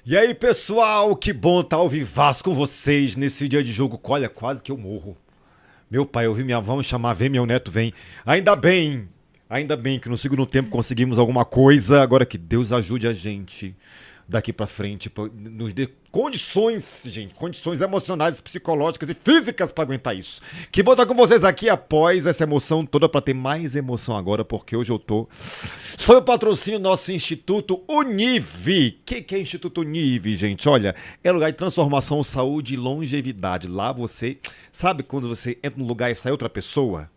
E aí, pessoal, que bom estar ao vivaço com vocês nesse dia de jogo. Olha, quase que eu morro. Meu pai, eu vi minha avó me chamar, vem, meu neto, vem. Ainda bem que no segundo tempo conseguimos alguma coisa. Agora que Deus ajude a gente daqui pra frente, nos dê condições, gente, condições emocionais, psicológicas e físicas pra aguentar isso. Que bom estar com vocês aqui após essa emoção toda, pra ter mais emoção agora, porque hoje eu tô sob o patrocínio do nosso Instituto Unive. Que é Instituto Unive, gente? Olha, é lugar de transformação, saúde e longevidade. Lá você, sabe quando você entra num lugar e sai outra pessoa?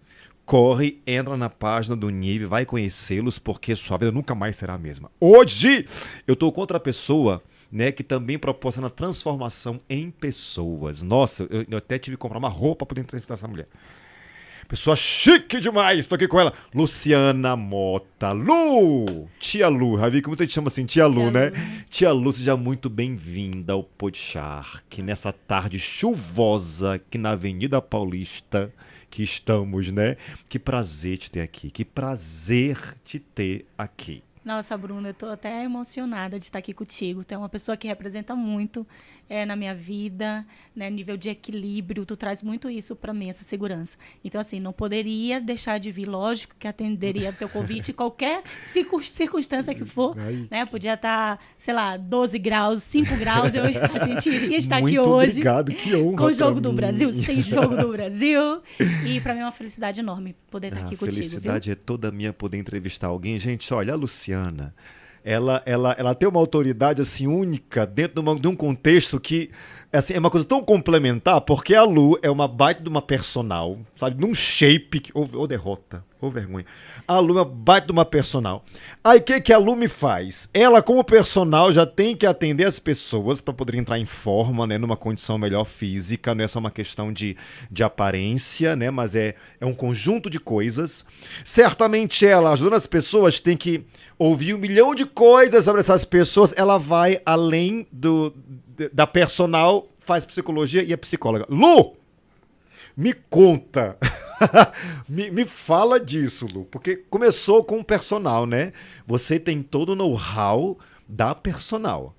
Corre, entra na página do Unive, vai conhecê-los, porque sua vida nunca mais será a mesma. Hoje, eu tô com outra pessoa, né, que também proporciona transformação em pessoas. Nossa, eu até tive que comprar uma roupa para poder entrevistar essa mulher. Pessoa chique demais, tô aqui com ela, Luciana Mota. Lu! Tia Lu, já vi que muita gente chama assim, Tia Lu, né? Tia Lu, seja muito bem-vinda ao Podshark, nessa tarde chuvosa aqui na Avenida Paulista, que estamos, né? Que prazer te ter aqui, que prazer te ter aqui. Nossa, Bruna, eu tô até emocionada de estar aqui contigo. Tu é uma pessoa que representa muito na minha vida, né? Nível de equilíbrio, tu traz muito isso para mim, essa segurança. Então, assim, não poderia deixar de vir, lógico que atenderia teu convite, qualquer circunstância que for, né? Podia estar, sei lá, 12 graus, 5 graus, a gente iria estar muito aqui hoje. Obrigado, que honra. Com o Jogo do Brasil, sem Jogo do Brasil. E para mim é uma felicidade enorme poder estar aqui contigo. A felicidade é toda minha poder entrevistar alguém. Gente, olha, a Luciana, ela tem uma autoridade assim única dentro de um contexto que assim, é uma coisa tão complementar, porque a Lu é uma baita de uma personal, sabe? Num shape, ou derrota, ou vergonha. A Lu é uma baita de uma personal. Aí o que a Lu me faz? Ela, como personal, já tem que atender as pessoas para poder entrar em forma, né? Numa condição melhor física, não é só uma questão de aparência, né? Mas é um conjunto de coisas. Certamente ela, ajudando as pessoas, tem que ouvir 1 milhão de coisas sobre essas pessoas. Ela vai além da personal, faz psicologia e é psicóloga. Lu, me conta, me fala disso, Lu, porque começou com o personal, né? Você tem todo o know-how da personal.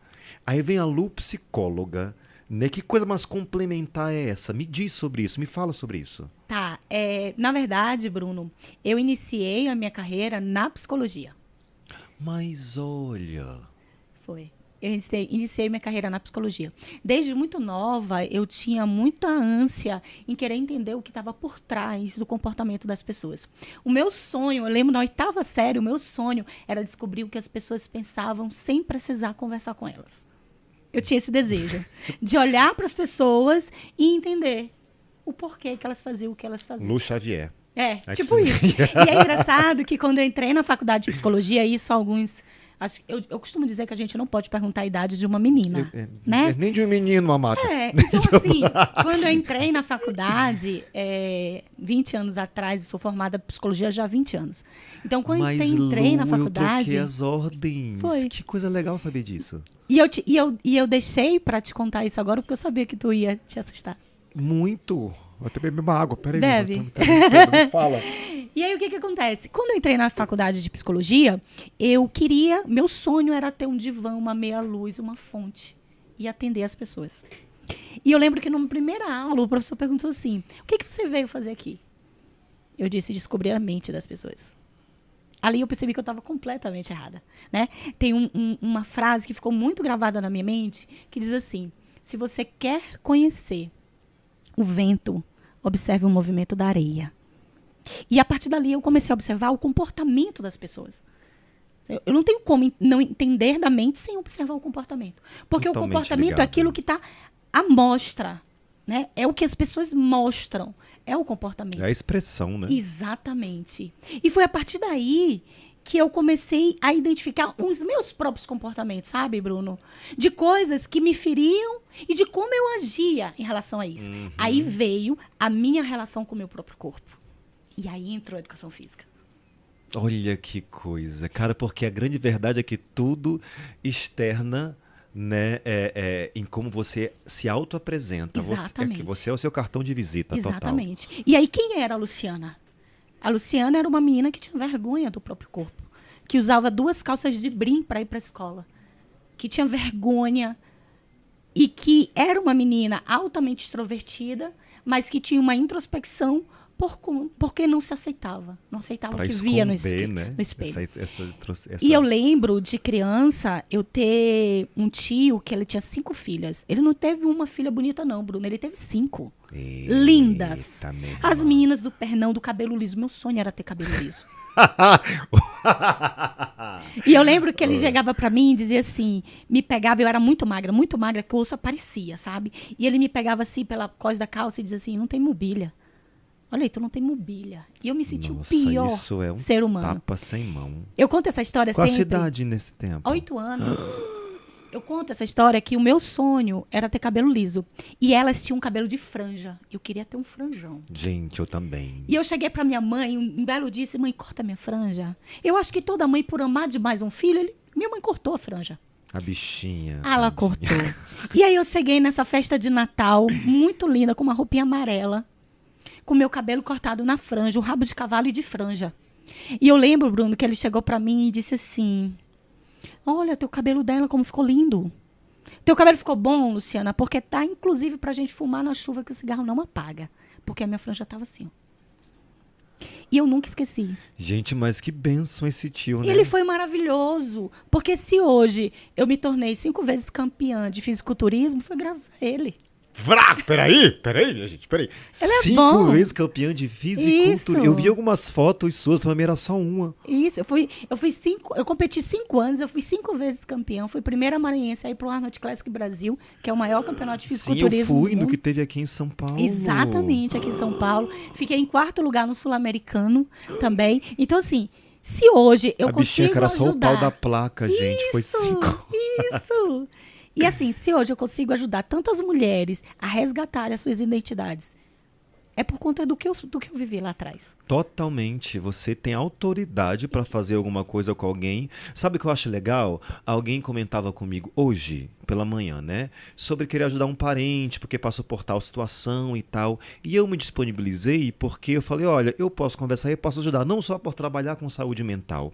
Aí vem a Lu, psicóloga, né? Que coisa mais complementar é essa? Me diz sobre isso, me fala sobre isso. Tá, na verdade, Bruno, eu iniciei a minha carreira na psicologia. Mas olha... Foi. Eu iniciei minha carreira na psicologia. Desde muito nova, eu tinha muita ânsia em querer entender o que estava por trás do comportamento das pessoas. O meu sonho, eu lembro na 8ª série, o meu sonho era descobrir o que as pessoas pensavam sem precisar conversar com elas. Eu tinha esse desejo de olhar para as pessoas e entender o porquê que elas faziam o que elas faziam. Lu Xavier. Tipo isso. E é engraçado que quando eu entrei na faculdade de psicologia, isso alguns... Eu costumo dizer que a gente não pode perguntar a idade de uma menina, né? Nem de um menino, mamata. Então assim, quando eu entrei na faculdade, 20 anos atrás, eu sou formada em psicologia já há 20 anos. Então, quando eu entrei na faculdade... eu troquei as ordens. Foi. Que coisa legal saber disso. E eu deixei pra te contar isso agora, porque eu sabia que tu ia te assustar. Muito. Vou até beber uma água, peraí. Deve. Me fala. E aí, o que acontece? Quando eu entrei na faculdade de psicologia, meu sonho era ter um divã, uma meia-luz, uma fonte e atender as pessoas. E eu lembro que numa primeira aula, o professor perguntou assim, o que você veio fazer aqui? Eu disse, descobrir a mente das pessoas. Ali eu percebi que eu estava completamente errada, né? Tem uma frase que ficou muito gravada na minha mente, que diz assim, se você quer conhecer o vento, observe o movimento da areia. E a partir dali eu comecei a observar o comportamento das pessoas. Eu não tenho como não entender da mente sem observar o comportamento. Porque totalmente o comportamento ligado. É aquilo que está à mostra, né? É o que as pessoas mostram. É o comportamento. É a expressão, né? Exatamente. E foi a partir daí que eu comecei a identificar os meus próprios comportamentos, sabe, Bruno? De coisas que me feriam e de como eu agia em relação a isso. Uhum. Aí veio a minha relação com o meu próprio corpo. E aí entrou a educação física. Olha que coisa, cara, porque a grande verdade é que tudo externa, né, em como você se auto-apresenta. Exatamente. Você é o seu cartão de visita. Exatamente. Total. E aí quem era a Luciana? A Luciana era uma menina que tinha vergonha do próprio corpo, que usava 2 calças de brim para ir para a escola, que tinha vergonha e que era uma menina altamente extrovertida, mas que tinha uma introspecção porque não se aceitava. Não aceitava Pra o que via no esconder, espelho. né? No espelho. Essa- E eu lembro de criança, eu ter um tio que ele tinha 5 filhas. Ele não teve uma filha bonita não, Bruno. Ele teve 5. Eita, Lindas. meu As irmão. meninas do pernão, do cabelo liso. Meu sonho era ter cabelo liso. E eu lembro que ele chegava pra mim e dizia assim, me pegava, eu era muito magra, que o osso aparecia, sabe? E ele me pegava assim pela cós da calça e dizia assim, não tem mobília. Olha aí, tu não tem mobília. E eu me senti Nossa, o pior isso é um ser humano. tapa sem mão. Eu conto essa história Qual a sempre. sua idade nesse tempo? 8 anos. Eu conto essa história que o meu sonho era ter cabelo liso. E elas tinham um cabelo de franja. Eu queria ter um franjão. Gente, eu também. E eu cheguei pra minha mãe um belo dia e disse, mãe, corta minha franja. Eu acho que toda mãe, por amar demais um filho, minha mãe cortou a franja. A bichinha. Ela cortou. E aí eu cheguei nessa festa de Natal, muito linda, com uma roupinha amarela, com meu cabelo cortado na franja, um rabo de cavalo e de franja. E eu lembro, Bruno, que ele chegou pra mim e disse assim, olha, teu cabelo dela como ficou lindo. Teu cabelo ficou bom, Luciana, porque tá, inclusive, pra gente fumar na chuva que o cigarro não apaga. Porque a minha franja tava assim, ó. E eu nunca esqueci. Gente, mas que bênção esse tio, né? Ele foi maravilhoso. Porque se hoje eu me tornei 5 vezes campeã de fisiculturismo, foi graças a ele. Vrá! Peraí, minha gente, peraí. Ele é 5 bom. vezes campeã de fisiculturismo. Isso. Eu vi algumas fotos suas, mas era só uma. Isso, eu competi 5 anos, eu fui 5 vezes campeã, fui primeira maranhense aí pro Arnold Classic Brasil, que é o maior campeonato de Sim, fisiculturismo eu fui do no mundo. que teve aqui em São Paulo. Exatamente, aqui em São Paulo. Fiquei em 4º lugar no Sul-Americano também. Então, assim, se hoje eu A bichinha consigo que era só o pau ajudar... da placa, gente. Foi 5. Isso! E assim, se hoje eu consigo ajudar tantas mulheres a resgatarem as suas identidades, é por conta do que eu vivi lá atrás. Totalmente. Você tem autoridade pra fazer alguma coisa com alguém. Sabe o que eu acho legal? Alguém comentava comigo hoje, pela manhã, né? Sobre querer ajudar um parente, porque passou por tal situação e tal. E eu me disponibilizei porque eu falei, olha, eu posso conversar e eu posso ajudar. Não só por trabalhar com saúde mental,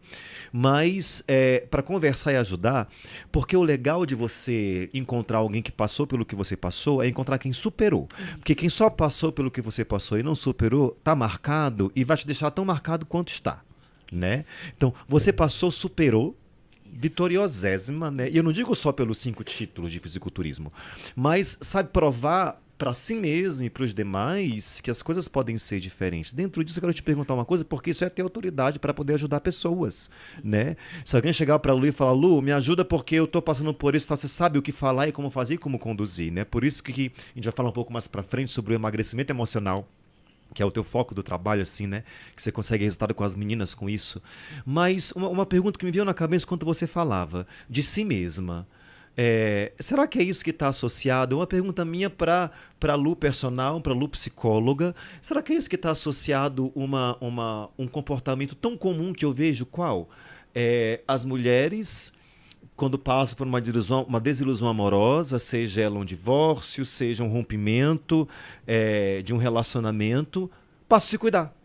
mas para conversar e ajudar, porque o legal de você encontrar alguém que passou pelo que você passou é encontrar quem superou. Porque quem só passou pelo que você passou e não superou, tá marcado e vai te deixar tão marcado quanto está, né? Então, você passou, superou, vitoriosésima, né? E eu não digo só pelos 5 títulos de fisiculturismo, mas sabe provar para si mesmo e para os demais que as coisas podem ser diferentes. Dentro disso eu quero te perguntar uma coisa, porque isso é ter autoridade para poder ajudar pessoas, né? Se alguém chegar para a Lu e falar, Lu, me ajuda porque eu estou passando por isso, tá? Você sabe o que falar e como fazer e como conduzir, né? Por isso que a gente vai falar um pouco mais para frente sobre o emagrecimento emocional, que é o teu foco do trabalho, assim, né? Que você consegue resultado com as meninas com isso. Mas uma pergunta que me veio na cabeça quando você falava de si mesma. Será que é isso que está associado? Uma pergunta minha para Lu personal, para Lu psicóloga. Será que é isso que está associado um comportamento tão comum que eu vejo? Qual? As mulheres, quando passam por uma desilusão amorosa, seja ela um divórcio, seja um rompimento de um relacionamento, passam a se cuidar.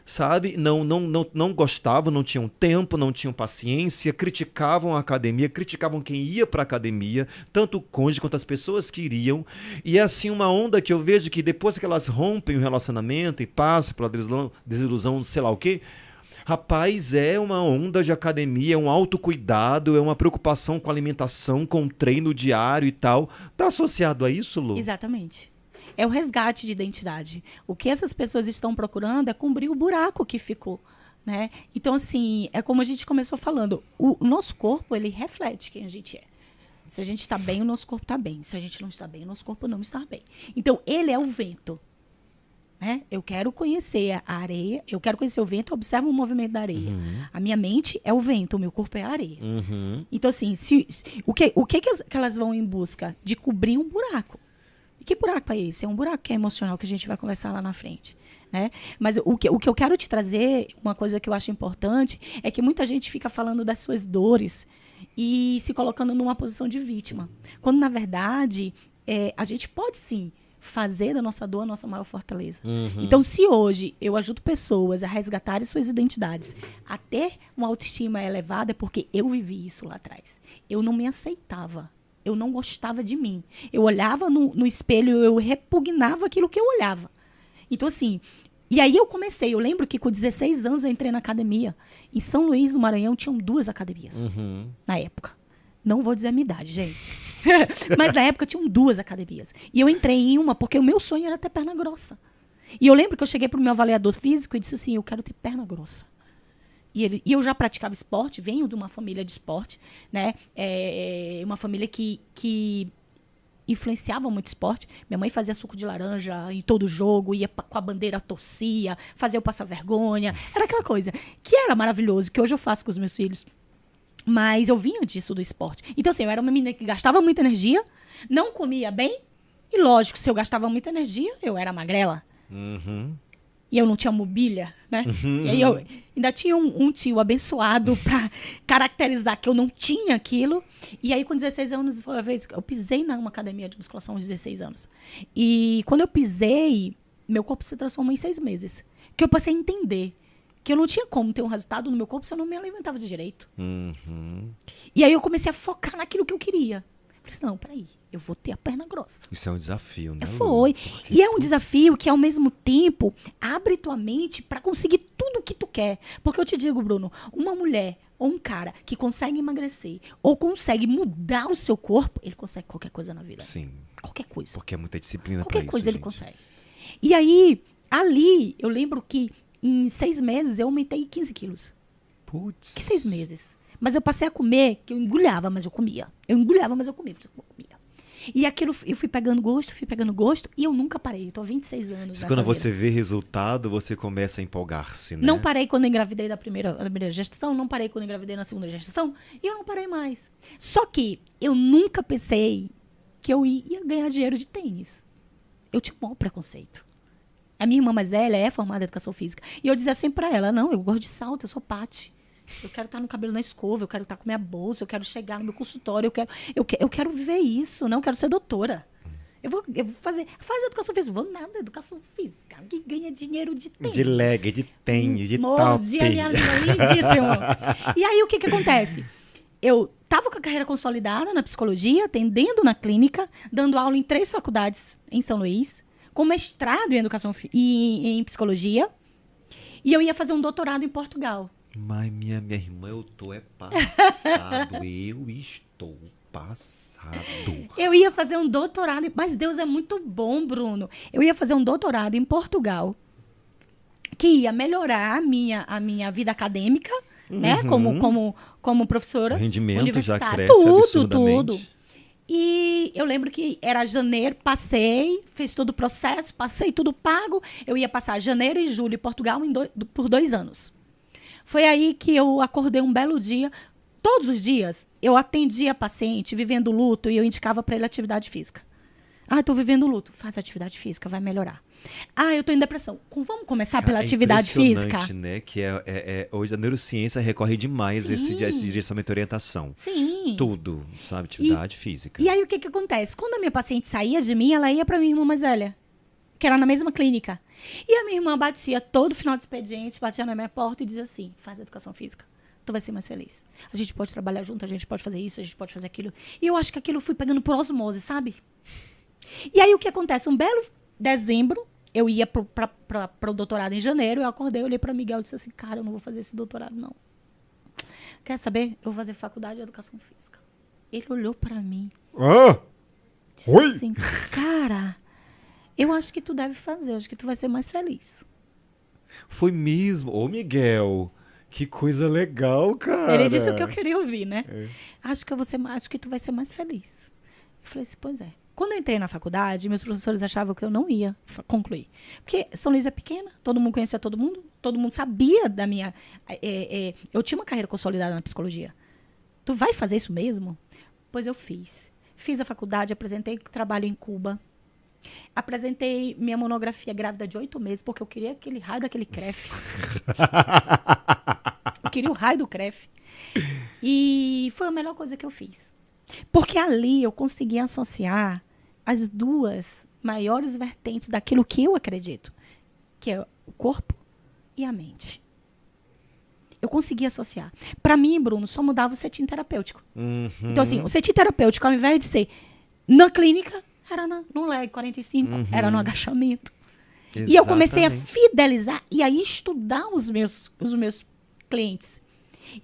Sabe? Não gostavam, não tinham tempo, não tinham paciência, criticavam a academia, criticavam quem ia para a academia, tanto o cônjuge quanto as pessoas que iriam. E é assim uma onda que eu vejo que depois que elas rompem o relacionamento e passam pela desilusão, sei lá o quê, rapaz, é uma onda de academia, é um autocuidado, é uma preocupação com a alimentação, com o treino diário e tal. Tá associado a isso, Lu? Exatamente. É o resgate de identidade. O que essas pessoas estão procurando é cobrir o buraco que ficou, né? Então, assim, é como a gente começou falando, o nosso corpo, ele reflete quem a gente é. Se a gente está bem, o nosso corpo está bem. Se a gente não está bem, o nosso corpo não está bem. Então, ele é o vento, né? Eu quero conhecer a areia, eu quero conhecer o vento, eu observo o movimento da areia. A minha mente é o vento, o meu corpo é a areia. Então, assim, o que elas vão em busca? De cobrir um buraco. Que buraco é esse? É um buraco que é emocional, que a gente vai conversar lá na frente, né? Mas o que eu quero te trazer, uma coisa que eu acho importante, é que muita gente fica falando das suas dores e se colocando numa posição de vítima. Quando, na verdade, a gente pode, sim, fazer da nossa dor a nossa maior fortaleza. Então, se hoje eu ajudo pessoas a resgatarem suas identidades, a ter uma autoestima elevada, é porque eu vivi isso lá atrás. Eu não me aceitava. Eu não gostava de mim. Eu olhava no espelho, eu repugnava aquilo que eu olhava. Então, assim, e aí eu comecei. Eu lembro que com 16 anos eu entrei na academia. Em São Luís, no Maranhão, tinham 2 academias. Na época. Não vou dizer a minha idade, gente. Mas na época tinham 2 academias. E eu entrei em uma porque o meu sonho era ter perna grossa. E eu lembro que eu cheguei pro meu avaliador físico e disse assim, eu quero ter perna grossa. E eu já praticava esporte, venho de uma família de esporte, né? Uma família que influenciava muito esporte. Minha mãe fazia suco de laranja em todo jogo, ia com a bandeira, torcia, fazia eu passar vergonha. Era aquela coisa que era maravilhoso, que hoje eu faço com os meus filhos. Mas eu vinha disso do esporte. Então, assim, eu era uma menina que gastava muita energia, não comia bem. E, lógico, se eu gastava muita energia, eu era magrela. E eu não tinha mobília, né? E aí eu ainda tinha um tio abençoado para caracterizar que eu não tinha aquilo. E aí, com 16 anos, foi a vez que eu pisei numa academia de musculação aos 16 anos. E quando eu pisei, meu corpo se transformou em 6 meses. Que eu passei a entender que eu não tinha como ter um resultado no meu corpo se eu não me alimentava de direito. E aí eu comecei a focar naquilo que eu queria. Falei assim, não, peraí, eu vou ter a perna grossa. Isso é um desafio, né? Foi. E é um desafio que, ao mesmo tempo, abre tua mente para conseguir tudo o que tu quer. Porque eu te digo, Bruno, uma mulher ou um cara que consegue emagrecer ou consegue mudar o seu corpo, ele consegue qualquer coisa na vida. Sim. Qualquer coisa. Porque é muita disciplina pra Qualquer isso, coisa ele gente. consegue. E aí, ali, eu lembro que em 6 meses eu aumentei 15 quilos. Putz. Que 6 meses. Mas eu passei a comer, que eu engolhava, mas eu comia. Eu engolhava, mas eu comia. E aquilo, eu fui pegando gosto, e eu nunca parei. Eu tô há 26 anos nessa Quando vida. você vê resultado, você começa a empolgar-se, né? Não parei quando eu engravidei da primeira gestação, não parei quando eu engravidei na segunda gestação, e eu não parei mais. Só que eu nunca pensei que eu ia ganhar dinheiro de tênis. Eu tinha um maior preconceito. A minha irmã mais velha é formada em educação física. E eu dizia sempre pra ela, não, eu gosto de salto, eu sou Pati. Eu quero estar no cabelo na escova, eu quero estar com minha bolsa, eu quero chegar no meu consultório, eu quero viver isso, não quero ser doutora. Eu vou fazer. Faz educação física. Vou nada, educação física. Que ganha dinheiro de tênis. De leg, de tênis, de top. Lindíssimo. E aí, o que acontece? Eu estava com a carreira consolidada na psicologia, atendendo na clínica, dando aula em 3 faculdades em São Luís, com mestrado em educação e em psicologia. E eu ia fazer um doutorado em Portugal. Mas minha irmã, eu tô passado. Eu estou passado. Eu ia fazer um doutorado, mas Deus é muito bom, Bruno. Eu ia fazer um doutorado em Portugal, que ia melhorar a minha vida acadêmica, né? Como professora O rendimento já universitária. cresce absurdamente. Tudo. E eu lembro que era janeiro, passei, fiz todo o processo, passei tudo pago. Eu ia passar janeiro e julho em Portugal por 2 anos. Foi aí que eu acordei um belo dia. Todos os dias, eu atendia paciente vivendo luto e eu indicava para ele atividade física. Ah, estou vivendo luto. Faz atividade física, vai melhorar. Ah, eu estou em depressão. Vamos começar pela atividade física? Né? Que hoje a neurociência recorre demais a esse direcionamento e orientação. Sim. Tudo, sabe? Atividade física. E aí, o que acontece? Quando a minha paciente saía de mim, ela ia para minha irmã mais velha, que era na mesma clínica. E a minha irmã batia todo final de expediente, batia na minha porta e dizia assim, faz educação física, tu vai ser mais feliz. A gente pode trabalhar junto, a gente pode fazer isso, a gente pode fazer aquilo. E eu acho que aquilo eu fui pegando por osmose, sabe? E aí o que acontece? Um belo dezembro, eu ia pro doutorado em janeiro, eu acordei, olhei para Miguel e disse assim, cara, eu não vou fazer esse doutorado, não. Quer saber? Eu vou fazer faculdade de educação física. Ele olhou para mim. Disse Oi? assim, cara, eu acho que tu deve fazer, eu acho que tu vai ser mais feliz. Foi mesmo. Ô, Miguel, que coisa legal, cara. Ele disse o que eu queria ouvir, né? Acho que tu vai ser mais feliz. Eu falei assim, pois é. Quando eu entrei na faculdade, meus professores achavam que eu não ia concluir. Porque São Luís é pequena, todo mundo conhecia todo mundo sabia da minha... eu tinha uma carreira consolidada na psicologia. Tu vai fazer isso mesmo? Pois eu fiz. Fiz a faculdade, apresentei trabalho em Cuba. Apresentei minha monografia grávida de 8 meses, porque eu queria aquele raio daquele CREF. Eu queria o raio do CREF. E foi a melhor coisa que eu fiz. Porque ali eu consegui associar as duas maiores vertentes daquilo que eu acredito, que é o corpo e a mente. Eu consegui associar. Para mim, Bruno, só mudava o cetim terapêutico. Então, assim, o cetim terapêutico, ao invés de ser na clínica, era no leg 45, era no agachamento. Exatamente. E eu comecei a fidelizar e a estudar os meus clientes.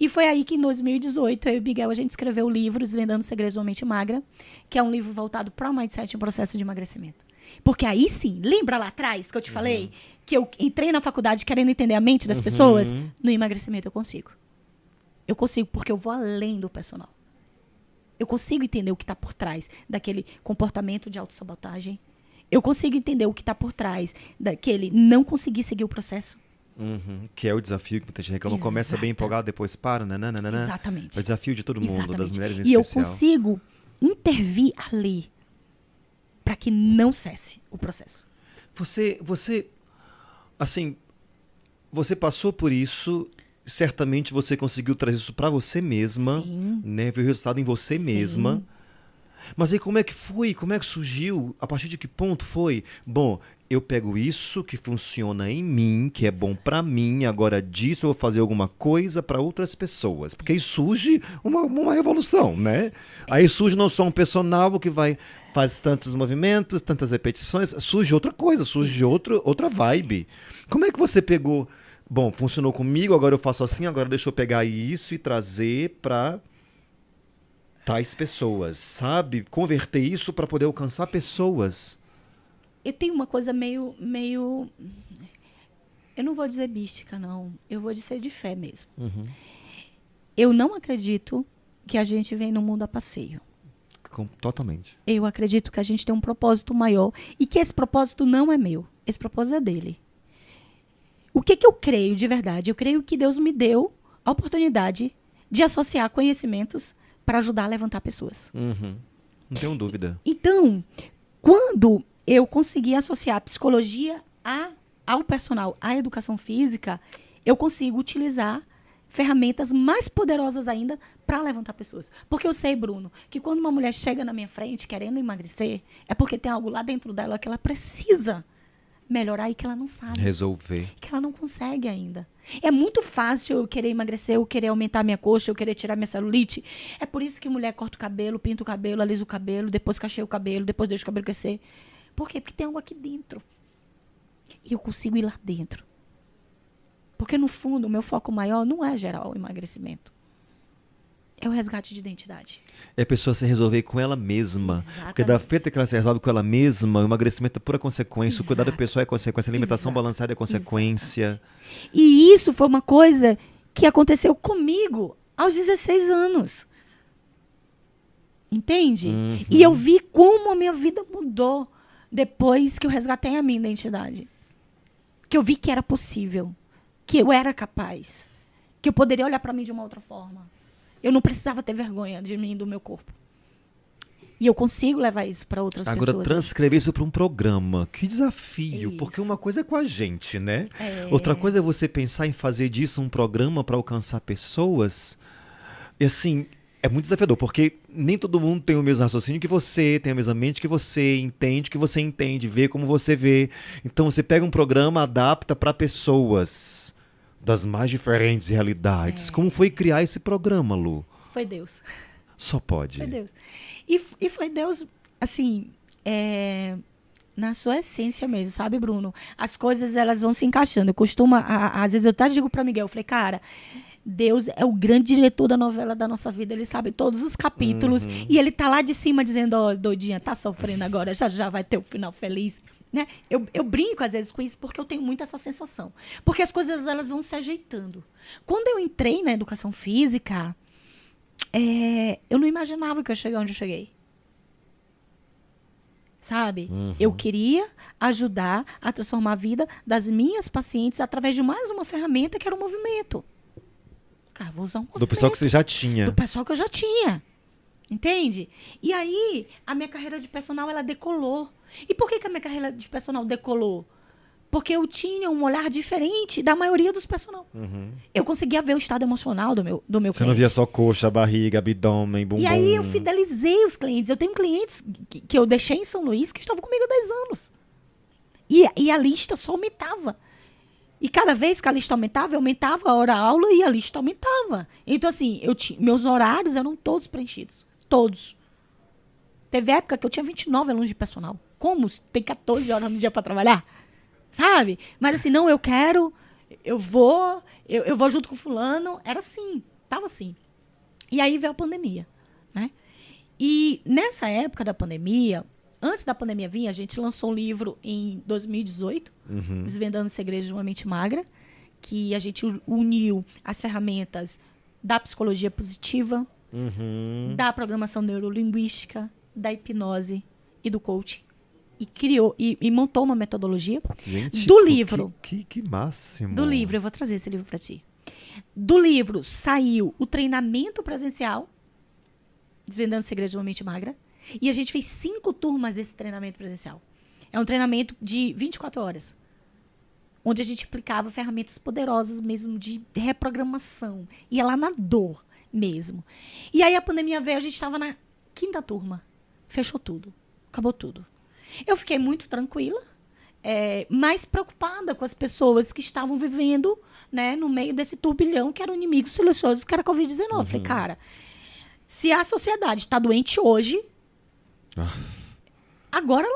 E foi aí que em 2018, eu e o Miguel, a gente escreveu o livro Desvendando Segredos de uma Mente Magra, que é um livro voltado para o mindset e o processo de emagrecimento. Porque aí sim, lembra lá atrás que eu te falei que eu entrei na faculdade querendo entender a mente das pessoas? No emagrecimento eu consigo. Eu consigo porque eu vou além do personal. Eu consigo entender o que está por trás daquele comportamento de autossabotagem. Eu consigo entender o que está por trás daquele não conseguir seguir o processo. Que é o desafio que muita gente reclama. Começa bem empolgado, depois para. Exatamente. É o desafio de todo mundo, Exatamente. das mulheres em especial. E eu consigo intervir ali para que não cesse o processo. Você, assim, você passou por isso, certamente você conseguiu trazer isso para você mesma, Sim. né? Ver o resultado em você mesma. Mas aí como é que foi? Como é que surgiu? A partir de que ponto foi? Bom, eu pego isso que funciona em mim, que é bom para mim, agora disso eu vou fazer alguma coisa para outras pessoas. Porque aí surge uma revolução, né? Aí surge não só um personal que faz tantos movimentos, tantas repetições, surge outra coisa, surge outra vibe. Como é que você pegou? Bom, funcionou comigo, agora eu faço assim, agora deixa eu pegar isso e trazer para tais pessoas, sabe? Converter isso para poder alcançar pessoas. Eu tenho uma coisa meio... Eu não vou dizer mística, não. Eu vou dizer de fé mesmo. Eu não acredito que a gente vem no mundo a passeio. Totalmente. Eu acredito que a gente tem um propósito maior e que esse propósito não é meu. Esse propósito é dele. O que eu creio de verdade? Eu creio que Deus me deu a oportunidade de associar conhecimentos para ajudar a levantar pessoas. Não tenho dúvida. Então, quando eu consegui associar a psicologia ao personal, à educação física, eu consigo utilizar ferramentas mais poderosas ainda para levantar pessoas. Porque eu sei, Bruno, que quando uma mulher chega na minha frente querendo emagrecer, é porque tem algo lá dentro dela que ela precisa melhorar e que ela não sabe. Resolver. Que ela não consegue ainda. É muito fácil eu querer emagrecer, eu querer aumentar minha coxa, eu querer tirar minha celulite. É por isso que mulher corta o cabelo, pinta o cabelo, alisa o cabelo, depois cacheia o cabelo, depois deixa o cabelo crescer. Por quê? Porque tem algo aqui dentro. E eu consigo ir lá dentro. Porque, no fundo, o meu foco maior não é gerar o emagrecimento. É o resgate de identidade. É a pessoa se resolver com ela mesma. Exatamente. Porque da feita que ela se resolve com ela mesma, o emagrecimento é pura consequência, o cuidado pessoal é consequência, a alimentação balanceada é consequência. Exatamente. E isso foi uma coisa que aconteceu comigo aos 16 anos. Entende? E eu vi como a minha vida mudou depois que eu resgatei a minha identidade. Que eu vi que era possível. Que eu era capaz. Que eu poderia olhar para mim de uma outra forma. Eu não precisava ter vergonha de mim e do meu corpo. E eu consigo levar isso para outras pessoas. Agora, transcrever isso para um programa. Que desafio. Isso. Porque uma coisa é com a gente, né? É. Outra coisa é você pensar em fazer disso um programa para alcançar pessoas. E assim, é muito desafiador. Porque nem todo mundo tem o mesmo raciocínio que você, tem a mesma mente que você, entende o que você entende, vê como você vê. Então, você pega um programa, adapta para pessoas das mais diferentes realidades. Como foi criar esse programa, Lu? Foi Deus. Só pode. Foi Deus. E foi Deus, assim, na sua essência mesmo, sabe, Bruno? As coisas, elas vão se encaixando. Eu costumo, às vezes eu até digo para Miguel, eu falei, cara, Deus é o grande diretor da novela da nossa vida. Ele sabe todos os capítulos. E ele tá lá de cima dizendo, ó, doidinha, tá sofrendo agora, já vai ter o final feliz. Né? Eu brinco às vezes com isso porque eu tenho muito essa sensação. Porque as coisas, elas vão se ajeitando. Quando eu entrei na educação física, eu não imaginava que eu ia chegar onde eu cheguei. Sabe? Eu queria ajudar a transformar a vida das minhas pacientes através de mais uma ferramenta que era o movimento. Cara, vou usar um movimento. Do pessoal que você já tinha. Do pessoal que eu já tinha. Entende? E aí, a minha carreira de personal, ela decolou. E por que a minha carreira de personal decolou? Porque eu tinha um olhar diferente da maioria dos personal. Eu conseguia ver o estado emocional do meu Você cliente. não via só coxa, barriga, abdômen, bumbum. E aí eu fidelizei os clientes. Eu tenho clientes que eu deixei em São Luís que estavam comigo há 10 anos. E a lista só aumentava. E cada vez que a lista aumentava, eu aumentava a hora-aula e a lista aumentava. Então, assim, meus horários eram todos preenchidos. Todos. Teve época que eu tinha 29 alunos de personal. Como? Tem 14 horas no dia para trabalhar? Sabe? Mas assim, não, eu quero, eu vou junto com fulano. Era assim, tava assim. E aí veio a pandemia, né? E nessa época da pandemia, antes da pandemia vir, a gente lançou um livro em 2018, Desvendando os Segredos de uma Mente Magra, que a gente uniu as ferramentas da psicologia positiva, da programação neurolinguística, da hipnose e do coaching. E criou, e montou uma metodologia. Gente, do livro. Que máximo. Do livro, eu vou trazer esse livro para ti. Do livro saiu o treinamento presencial, Desvendando os Segredos de uma Mente Magra. E a gente fez 5 turmas desse treinamento presencial. É um treinamento de 24 horas. Onde a gente aplicava ferramentas poderosas mesmo de reprogramação. Ia lá na dor mesmo. E aí a pandemia veio, a gente estava na 5ª turma. Fechou tudo. Acabou tudo. Eu fiquei muito tranquila, mais preocupada com as pessoas que estavam vivendo, né, no meio desse turbilhão que era o inimigo silencioso, que era a Covid-19. Falei, cara, se a sociedade está doente hoje, agora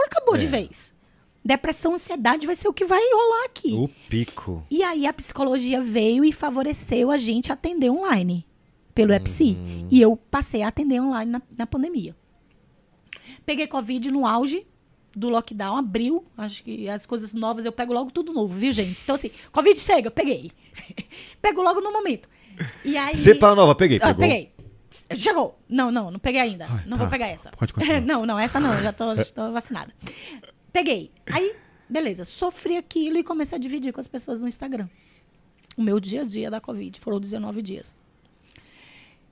acabou de vez. Depressão, ansiedade vai ser o que vai rolar aqui. O pico. E aí a psicologia veio e favoreceu a gente atender online, pelo EPSI. E eu passei a atender online na pandemia. Peguei Covid no auge do lockdown, abril. Acho que as coisas novas eu pego logo tudo novo, viu, gente? Então, assim, Covid chega, peguei. Pego logo no momento. E aí... Cepa nova, peguei. Peguei. Chegou. Não peguei ainda. Ai, não tá. vou pegar essa. Pode continuar. não, essa não. Já tô vacinada. Peguei. Aí, beleza. Sofri aquilo e comecei a dividir com as pessoas no Instagram. O meu dia a dia da Covid. Foram 19 dias.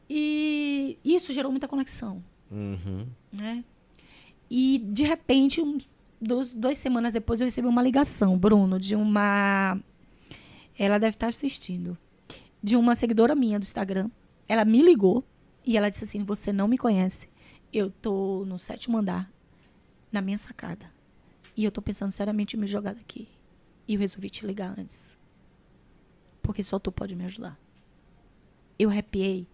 E isso gerou muita conexão. Né? E, de repente, 2 semanas depois, eu recebi uma ligação, Bruno, de uma... Ela deve estar assistindo. De uma seguidora minha do Instagram. Ela me ligou e ela disse assim, você não me conhece. Eu tô no 7º andar, na minha sacada. E eu tô pensando seriamente em me jogar daqui. E eu resolvi te ligar antes. Porque só tu pode me ajudar. Eu arrepiei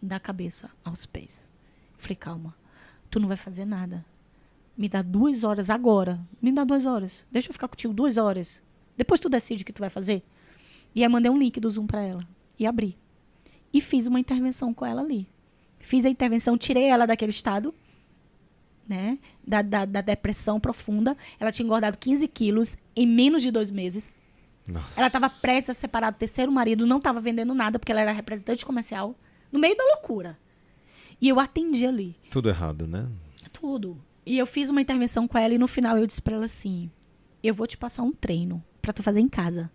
da cabeça aos pés. Falei, calma, tu não vai fazer nada. Me dá 2 horas agora. Me dá 2 horas. Deixa eu ficar contigo 2 horas. Depois tu decide o que tu vai fazer. E aí mandei um link do Zoom pra ela. E abri. E fiz uma intervenção com ela ali. Fiz a intervenção, tirei ela daquele estado, né? Da depressão profunda. Ela tinha engordado 15 quilos em menos de 2 meses. Nossa. Ela estava prestes a separar do 3º marido, não estava vendendo nada, porque ela era representante comercial. No meio da loucura. E eu atendi ali. Tudo errado, né? Tudo. E eu fiz uma intervenção com ela e no final eu disse pra ela assim, eu vou te passar um treino pra tu fazer em casa.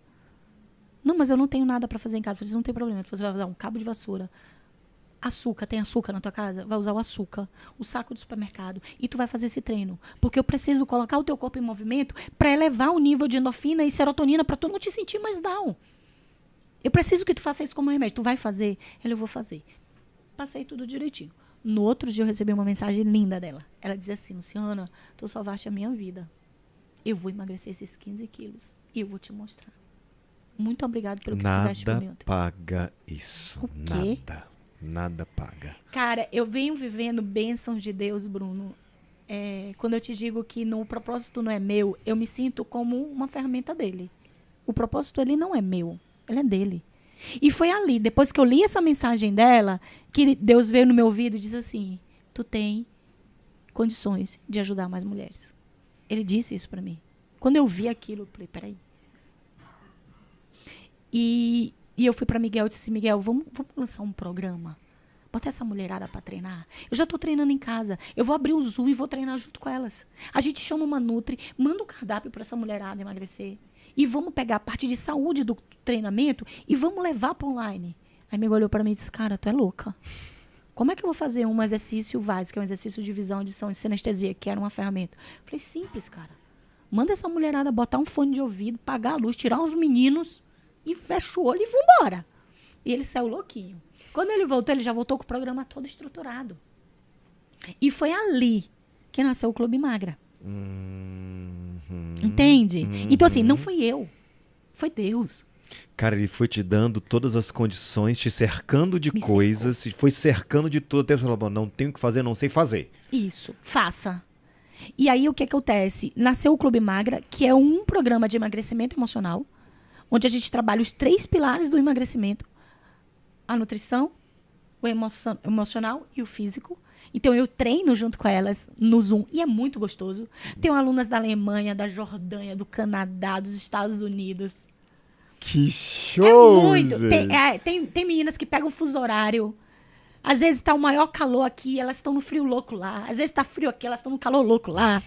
Não, mas eu não tenho nada pra fazer em casa. Eu falei, não tem problema. Você vai usar um cabo de vassoura. Açúcar, tem açúcar na tua casa? Vai usar o açúcar, o saco do supermercado. E tu vai fazer esse treino. Porque eu preciso colocar o teu corpo em movimento pra elevar o nível de endorfina e serotonina pra tu não te sentir mais down. Eu preciso que tu faça isso como remédio. Tu vai fazer? Ela, eu vou fazer. Passei tudo direitinho. No outro dia eu recebi uma mensagem linda dela. Ela dizia assim, Luciana, tu salvaste a minha vida. Eu vou emagrecer esses 15 quilos e eu vou te mostrar. Muito obrigada pelo que tu fizeste por mim ontem. Nada paga isso. O quê? Nada paga. Cara, eu venho vivendo bênçãos de Deus, Bruno. Quando eu te digo que o propósito não é meu, eu me sinto como uma ferramenta dele. O propósito, ele não é meu. Ele é dele. E foi ali, depois que eu li essa mensagem dela, que Deus veio no meu ouvido e disse assim, tu tem condições de ajudar mais mulheres. Ele disse isso pra mim. Quando eu vi aquilo, eu falei, peraí. E eu fui pra Miguel e disse, Miguel, vamos lançar um programa. Bota essa mulherada pra treinar. Eu já tô treinando em casa. Eu vou abrir o Zoom e vou treinar junto com elas. A gente chama uma Nutri, manda um cardápio pra essa mulherada emagrecer. E vamos pegar a parte de saúde do treinamento e vamos levar para online. Aí Miguel olhou para mim e disse, cara, tu é louca. Como é que eu vou fazer um exercício VAS, que é um exercício de visão, audição e sinestesia, que era uma ferramenta? Eu falei, simples, cara. Manda essa mulherada botar um fone de ouvido, apagar a luz, tirar os meninos e fecha o olho e vambora. E ele saiu louquinho. Quando ele voltou, ele já voltou com o programa todo estruturado. E foi ali que nasceu o Clube Magra. Entende? Então, assim, não fui eu. Foi Deus. Cara, ele foi te dando todas as condições, te cercando de Me coisas, foi cercando de tudo, até você falou, não tenho o que fazer, não sei fazer. Isso, faça. E aí, o que acontece? Nasceu o Clube Magra, que é um programa de emagrecimento emocional, onde a gente trabalha os 3 pilares do emagrecimento. A nutrição, o emocional e o físico. Então, eu treino junto com elas no Zoom. E é muito gostoso. Tenho alunas da Alemanha, da Jordânia, do Canadá, dos Estados Unidos. Que show! É muito. Tem meninas que pegam fuso horário. Às vezes tá o maior calor aqui, elas estão no frio louco lá. Às vezes tá frio aqui, elas estão no calor louco lá.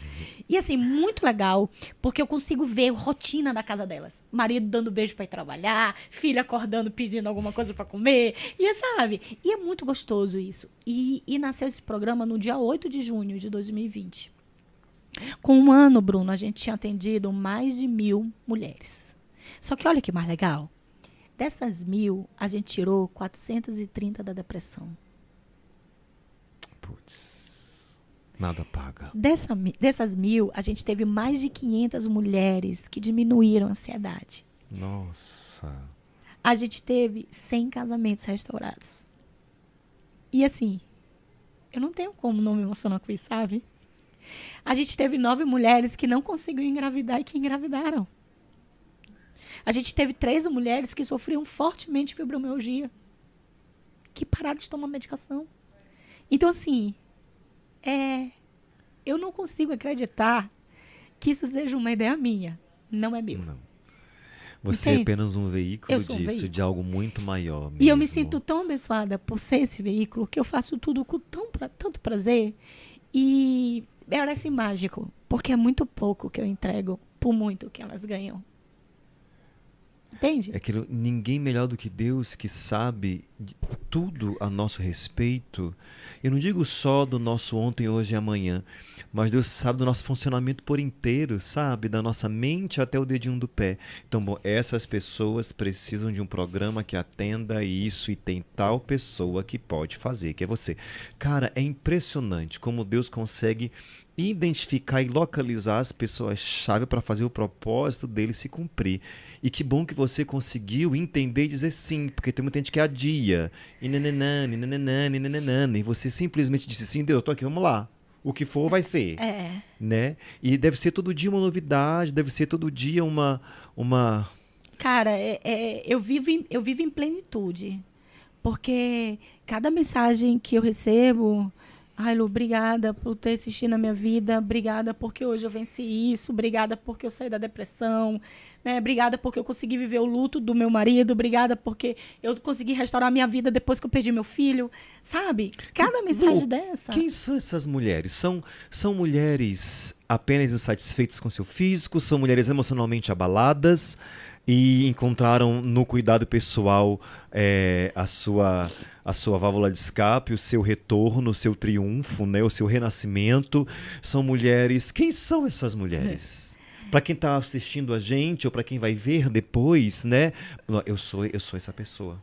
E assim, muito legal, porque eu consigo ver a rotina da casa delas. Marido dando beijo pra ir trabalhar, filha acordando pedindo alguma coisa pra comer. E sabe? E é muito gostoso isso. E nasceu esse programa no dia 8 de junho de 2020. Com um ano, Bruno, a gente tinha atendido mais de 1.000 mulheres. Só que olha que mais legal. Dessas 1.000, a gente tirou 430 da depressão. Putz, nada paga. Dessas 1.000, a gente teve mais de 500 mulheres que diminuíram a ansiedade. Nossa. A gente teve 100 casamentos restaurados. E assim, eu não tenho como não me emocionar com isso, sabe? A gente teve 9 mulheres que não conseguiram engravidar e que engravidaram. A gente teve 13 mulheres que sofriam fortemente de fibromialgia, que pararam de tomar medicação. Então, assim, eu não consigo acreditar que isso seja uma ideia minha. Não é meu. Não. Você Entende? é apenas um veículo Eu sou um disso, veículo. de algo muito maior mesmo. E eu me sinto tão abençoada por ser esse veículo, que eu faço tudo com tanto prazer. E parece mágico, porque é muito pouco que eu entrego por muito que elas ganham. Entende? É aquilo, ninguém melhor do que Deus que sabe de tudo a nosso respeito. Eu não digo só do nosso ontem, hoje e amanhã, mas Deus sabe do nosso funcionamento por inteiro, sabe? Da nossa mente até o dedinho do pé. Então, bom, essas pessoas precisam de um programa que atenda isso e tem tal pessoa que pode fazer, que é você. Cara, é impressionante como Deus consegue identificar e localizar as pessoas-chave para fazer o propósito dele se cumprir. E que bom que você conseguiu entender e dizer sim, porque tem muita gente que adia. E você simplesmente disse sim, Deus, eu tô aqui, vamos lá. O que for vai ser. Né? E deve ser todo dia uma novidade, deve ser todo dia uma... Cara, eu vivo em plenitude. Porque cada mensagem que eu recebo... Ai, Lu, obrigada por ter assistido na minha vida. Obrigada porque hoje eu venci isso. Obrigada porque eu saí da depressão. Né? Obrigada porque eu consegui viver o luto do meu marido. Obrigada porque eu consegui restaurar a minha vida depois que eu perdi meu filho. Sabe? Cada mensagem dessa. Quem são essas mulheres? São mulheres apenas insatisfeitas com seu físico? São mulheres emocionalmente abaladas? E encontraram no cuidado pessoal a sua válvula de escape, o seu retorno, o seu triunfo, né? O seu renascimento. São mulheres... Quem são essas mulheres? Para quem está assistindo a gente ou para quem vai ver depois, né? Eu sou essa pessoa.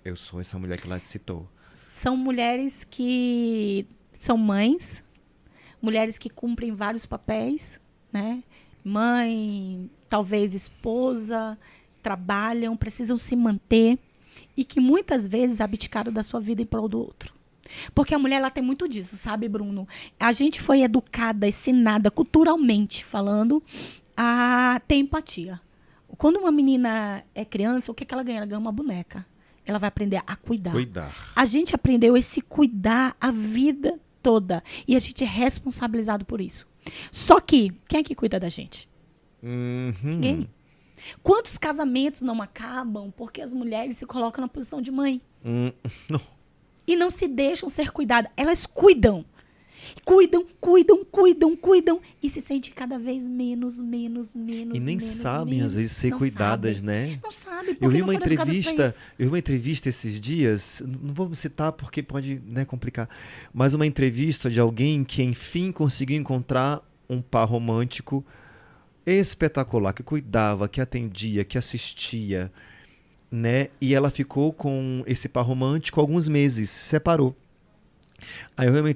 Eu sou essa mulher que ela citou. São mulheres que são mães, mulheres que cumprem vários papéis, né? Mãe, talvez esposa, trabalham, precisam se manter e que muitas vezes abdicaram da sua vida em prol do outro. Porque a mulher, ela tem muito disso, sabe, Bruno? A gente foi educada, ensinada, culturalmente falando, a ter empatia. Quando uma menina é criança, o que ela ganha? Ela ganha uma boneca. Ela vai aprender a cuidar. A gente aprendeu esse cuidar a vida toda. E a gente é responsabilizado por isso. Só que, quem é que cuida da gente? Ninguém. Quantos casamentos não acabam porque as mulheres se colocam na posição de mãe? Não. E não se deixam ser cuidadas. Elas cuidam. Cuidam. E se sentem cada vez menos. E nem sabem, menos. às vezes, ser Não cuidadas, sabem. né? Não sabem, porque Eu vi não foram educadas pra isso. eu vi uma entrevista esses dias, não vou citar porque pode, né, complicar, mas uma entrevista de alguém que, enfim, conseguiu encontrar um par romântico espetacular, que cuidava, que atendia, que assistia, né? E ela ficou com esse par romântico alguns meses, se separou. Aí eu vi uma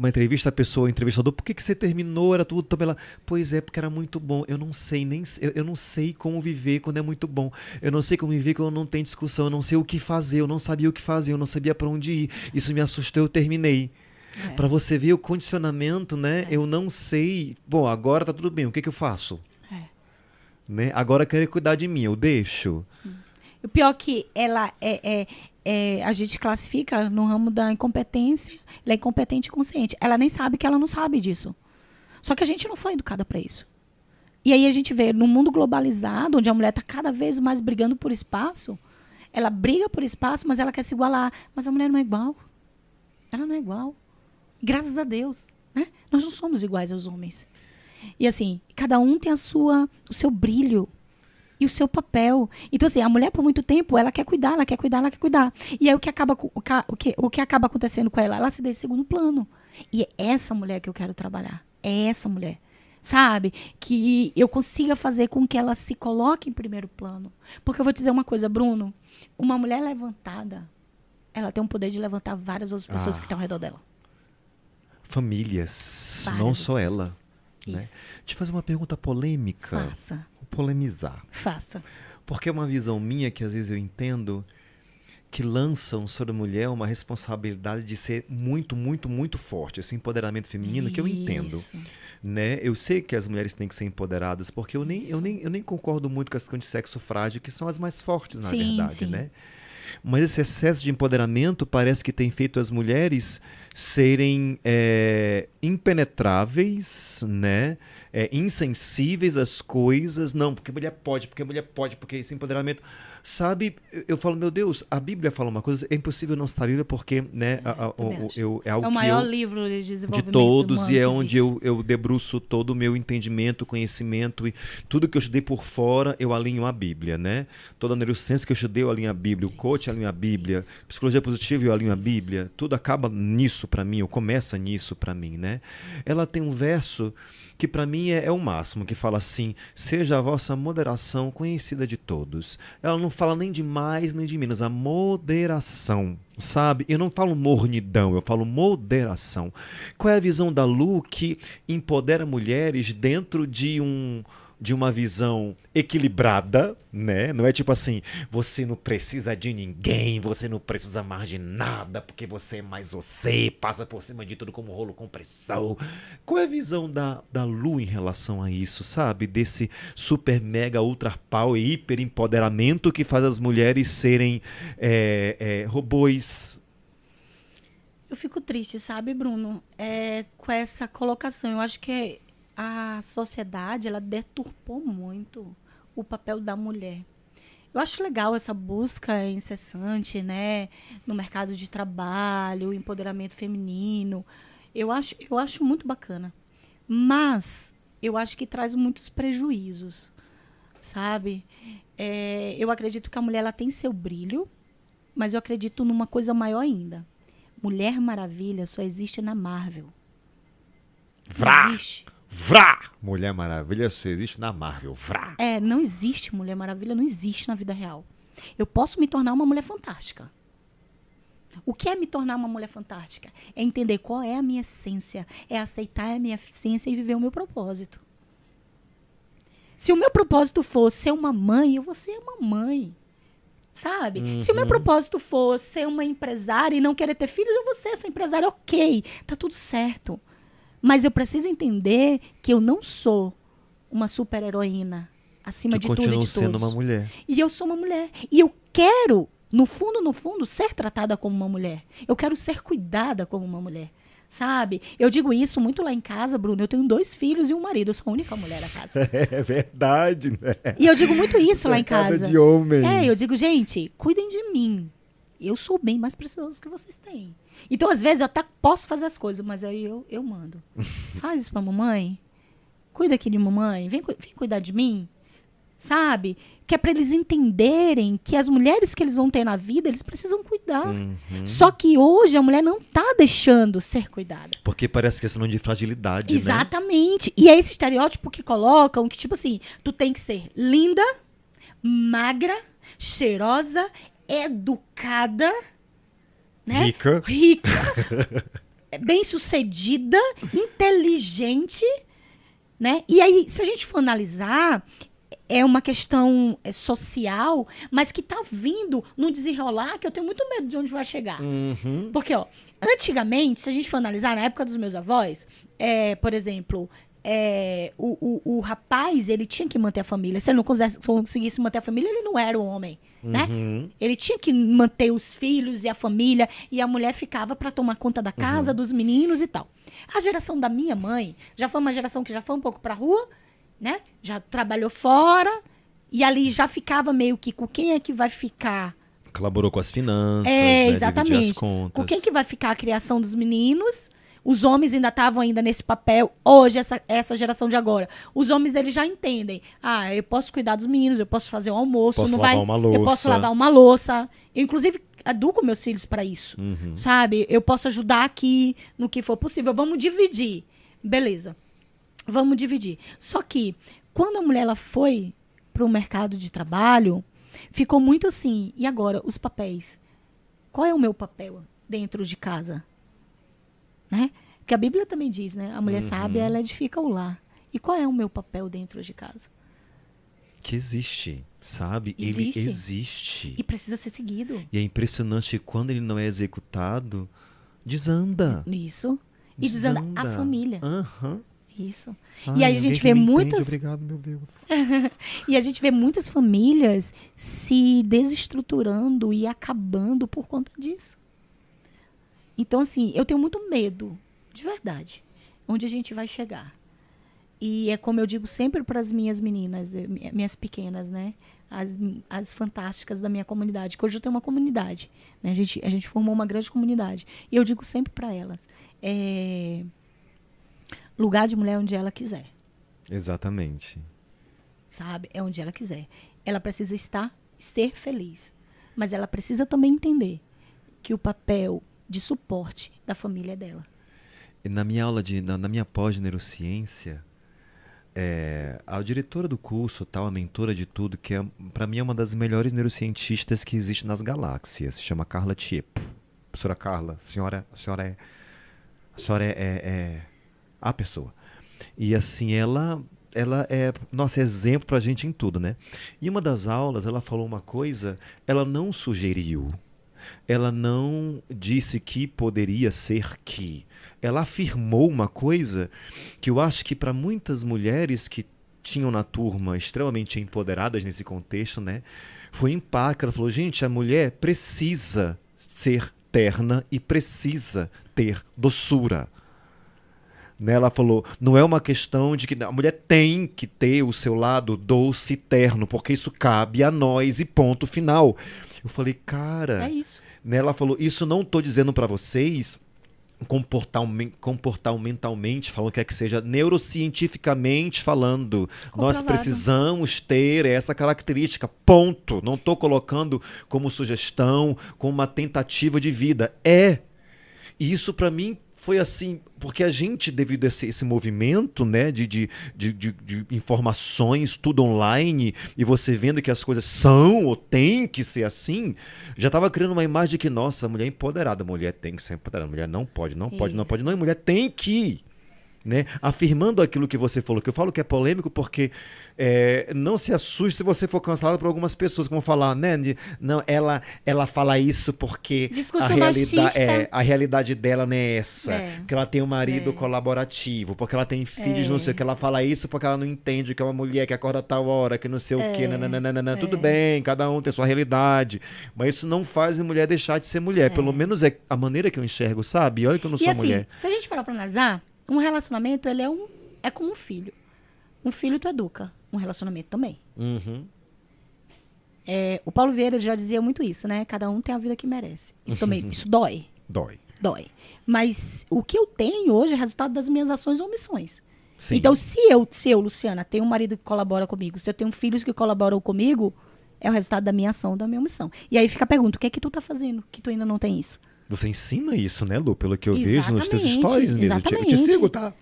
entrevista, a pessoa, o entrevistador, por que você terminou? Era tudo também lá. Pois é, porque era muito bom. Eu não sei eu não sei como viver quando é muito bom. Eu não sei como viver quando não tem discussão. Eu não sei o que fazer. Eu não sabia o que fazer. Eu não sabia para onde ir. Isso me assustou. Eu terminei. Para você ver o condicionamento, né? Eu não sei. Bom, agora tá tudo bem. O que eu faço? Né? Agora eu quero cuidar de mim. Eu deixo. O pior que ela a gente classifica no ramo da incompetência, ela é incompetente e consciente. Ela nem sabe que ela não sabe disso. Só que a gente não foi educada para isso. E aí a gente vê, no mundo globalizado, onde a mulher está cada vez mais brigando por espaço, ela briga por espaço, mas ela quer se igualar. Mas a mulher não é igual. Ela não é igual. Graças a Deus. Né? Nós não somos iguais aos homens. E assim, cada um tem o seu brilho. E o seu papel. Então, assim, a mulher, por muito tempo, ela quer cuidar, ela quer cuidar, ela quer cuidar. E aí, o que acaba acontecendo com ela? Ela se deixa em segundo plano. E é essa mulher que eu quero trabalhar. É essa mulher. Sabe? Que eu consiga fazer com que ela se coloque em primeiro plano. Porque eu vou dizer uma coisa, Bruno. Uma mulher levantada, ela tem o poder de levantar várias outras pessoas que estão ao redor dela. Famílias. Várias Não só ela. pessoas. Né? Isso. Te fazer uma pergunta polêmica. Faça. Polemizar. Faça. Porque é uma visão minha que às vezes eu entendo que lançam sobre a mulher uma responsabilidade de ser muito, muito, muito forte. Esse empoderamento feminino que eu entendo. Né? Eu sei que as mulheres têm que ser empoderadas, porque eu nem concordo muito com a questão de sexo frágil, que são as mais fortes, na verdade. Né? Mas esse excesso de empoderamento parece que tem feito as mulheres serem impenetráveis, né? Insensíveis às coisas. Não, porque mulher pode, porque esse empoderamento... Sabe, eu falo, meu Deus, a Bíblia fala uma coisa, é impossível não citar a Bíblia porque né, é algo é o maior livro de desenvolvimento de todos humano e é onde eu debruço todo o meu entendimento, conhecimento e tudo que eu estudei por fora, eu alinho a Bíblia, né? Toda a neurociência que eu estudei, eu alinho a Bíblia, o coach alinho a Bíblia, psicologia positiva, eu alinho a Bíblia, tudo acaba nisso para mim, ou começa nisso para mim, né? Ela tem um verso que para mim é o máximo, que fala assim, seja a vossa moderação conhecida de todos. Ela não fala nem de mais nem de menos, a moderação, sabe? Eu não falo mornidão, eu falo moderação. Qual é a visão da Lu que empodera mulheres dentro de uma visão equilibrada, né? Não é tipo assim, você não precisa de ninguém, você não precisa mais de nada, porque você é mais você, passa por cima de tudo como rolo compressor. Qual é a visão da Lu em relação a isso, sabe? Desse super, mega, ultra power, hiper empoderamento que faz as mulheres serem robôs. Eu fico triste, sabe, Bruno? Com essa colocação. Eu acho que a sociedade, ela deturpou muito o papel da mulher. Eu acho legal essa busca incessante, né, no mercado de trabalho, o empoderamento feminino. Eu acho muito bacana. Mas eu acho que traz muitos prejuízos, sabe? Eu acredito que a mulher ela tem seu brilho, mas eu acredito numa coisa maior ainda. Mulher Maravilha só existe na Marvel. Vrá! Existe. Vrá! Mulher Maravilha só existe na Marvel. Vrá! Não existe Mulher Maravilha, não existe na vida real. Eu posso me tornar uma mulher fantástica. O que é me tornar uma mulher fantástica? É entender qual é a minha essência, é aceitar a minha essência e viver o meu propósito. Se o meu propósito for ser uma mãe, eu vou ser uma mãe. Sabe? Uhum. Se o meu propósito for ser uma empresária e não querer ter filhos, eu vou ser essa empresária. Ok, tá tudo certo. Mas eu preciso entender que eu não sou uma super-heroína acima de tudo e de todos. Sendo uma mulher. E eu sou uma mulher. E eu quero, no fundo, ser tratada como uma mulher. Eu quero ser cuidada como uma mulher. Sabe? Eu digo isso muito lá em casa, Bruno. Eu tenho 2 filhos e um marido. Eu sou a única mulher da casa. É verdade, né? E eu digo muito isso lá em casa. De homens. Eu digo, gente, cuidem de mim. Eu sou bem mais precioso que vocês têm. Então, às vezes, eu até posso fazer as coisas, mas aí eu mando. Faz isso pra mamãe. Cuida aqui de mamãe. Vem cuidar de mim. sabe? Que é para eles entenderem que as mulheres que eles vão ter na vida, eles precisam cuidar. Só que hoje a mulher não tá deixando ser cuidada. Porque parece questão de fragilidade, né? Exatamente. E é esse estereótipo que colocam que, tipo assim, tu tem que ser linda, magra, cheirosa, educada, né? Rica. Bem-sucedida, inteligente, né? E aí, se a gente for analisar, é uma questão social, mas que tá vindo num desenrolar que eu tenho muito medo de onde vai chegar. Porque, ó, antigamente, se a gente for analisar, na época dos meus avós, por exemplo, o rapaz, ele tinha que manter a família. Se ele não conseguisse manter a família, ele não era um homem, né? Ele tinha que manter os filhos e a família, e a mulher ficava para tomar conta da casa, dos meninos e tal. A geração da minha mãe já foi uma geração que já foi um pouco pra rua, né? Já trabalhou fora, e ali já ficava meio que com quem é que vai ficar. Colaborou com as finanças, né? Exatamente. Dividir as contas. Com quem que vai ficar a criação dos meninos? Os homens ainda estavam ainda nesse papel. Hoje, essa geração de agora. Os homens, eles já entendem. Ah, eu posso cuidar dos meninos, eu posso fazer o almoço. Posso lavar uma louça. Eu posso lavar uma louça. Eu, inclusive, educo meus filhos para isso. Sabe? Eu posso ajudar aqui no que for possível. Vamos dividir. Beleza. Vamos dividir. Só que, quando a mulher ela foi para o mercado de trabalho, ficou muito assim. E agora, os papéis? Qual é o meu papel dentro de casa? Né? Porque a Bíblia também diz, né? A mulher sábia, ela edifica o lar. E qual é o meu papel dentro de casa? Que existe, sabe? Ele existe. E precisa ser seguido. E é impressionante que quando ele não é executado, desanda. Isso. E desanda a família. Isso. Ai, e aí a gente vê muitas. Obrigado, meu Deus. E a gente vê muitas famílias se desestruturando e acabando por conta disso. Então, assim, eu tenho muito medo, de verdade, onde a gente vai chegar. E é como eu digo sempre para as minhas meninas, minhas pequenas, né? As fantásticas da minha comunidade, que hoje eu tenho uma comunidade, né? A gente formou uma grande comunidade. E eu digo sempre para elas, lugar de mulher onde ela quiser. Exatamente. Sabe? É onde ela quiser. Ela precisa ser feliz. Mas ela precisa também entender que o papel de suporte da família dela. E na minha aula na minha pós de neurociência, a diretora do curso, tal, a mentora de tudo, que para mim é uma das melhores neurocientistas que existe nas galáxias, se chama Carla Tiepo. Professora Carla, a senhora é a pessoa. E assim, ela é nosso exemplo pra gente em tudo, né? E uma das aulas, ela falou uma coisa, ela não sugeriu, ela não disse que poderia ser que. Ela afirmou uma coisa que eu acho que para muitas mulheres que tinham na turma extremamente empoderadas nesse contexto, né, foi impacto. Ela falou, gente, a mulher precisa ser terna e precisa ter doçura. Né, ela falou, não é uma questão de que a mulher tem que ter o seu lado doce e terno, porque isso cabe a nós e ponto final. Eu falei, cara... É isso. Né, ela falou, isso não estou dizendo para vocês comportamentalmente falando, quer que seja neurocientificamente falando. Nós precisamos ter essa característica, ponto. Não estou colocando como sugestão, como uma tentativa de vida. E isso para mim foi assim, porque a gente, devido a esse movimento, né, de informações, tudo online, e você vendo que as coisas são ou tem que ser assim, já estava criando uma imagem de que, nossa, a mulher é empoderada, a mulher tem que ser empoderada, a mulher não pode, não, a mulher tem que... Né? Afirmando aquilo que você falou, que eu falo que é polêmico porque não se assuste se você for cancelado por algumas pessoas que vão falar, né? Não, ela fala isso porque a realidade dela não é essa, que ela tem um marido colaborativo, porque ela tem filhos, não sei o que, ela fala isso porque ela não entende que é uma mulher que acorda a tal hora, que não sei o que, tudo bem, cada um tem sua realidade, mas isso não faz a mulher deixar de ser mulher, pelo menos é a maneira que eu enxergo, sabe? Olha que eu não sou assim, mulher. Se a gente parar pra analisar, um relacionamento, ele é como um filho. Um filho tu educa, um relacionamento também. O Paulo Vieira já dizia muito isso, né? Cada um tem a vida que merece. Isso também, isso dói. Dói. Mas o que eu tenho hoje é resultado das minhas ações ou omissões. Sim. Então, se eu, Luciana, tenho um marido que colabora comigo, se eu tenho filhos que colaboram comigo, é o resultado da minha ação, da minha omissão. E aí fica a pergunta, o que é que tu tá fazendo que tu ainda não tem isso? Você ensina isso, né, Lu? Pelo que eu vejo nos teus Exatamente, stories mesmo. Eu te sigo, tá?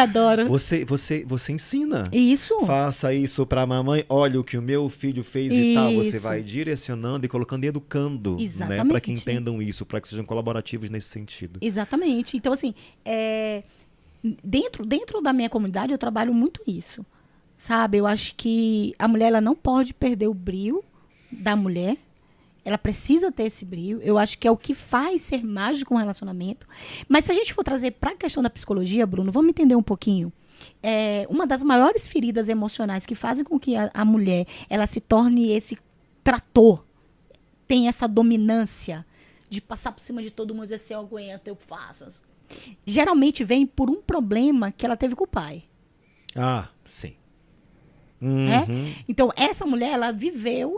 Adoro. Você ensina. Isso. Faça isso pra mamãe. Olha o que o meu filho fez e tal. Você Isso. vai direcionando e colocando e educando, né? Exatamente. Para que entendam isso, para que sejam colaborativos nesse sentido. Exatamente. Então, assim, dentro da minha comunidade, eu trabalho muito isso. Sabe? Eu acho que a mulher ela não pode perder o brio da mulher. Ela precisa ter esse brio. Eu acho que é o que faz ser mágico um relacionamento. Mas se a gente for trazer para a questão da psicologia, Bruno, vamos entender um pouquinho. Uma das maiores feridas emocionais que fazem com que a mulher ela se torne esse trator, tem essa dominância de passar por cima de todo mundo e dizer assim, eu aguento, eu faço. Geralmente vem por um problema que ela teve com o pai. Ah, sim. Então, essa mulher,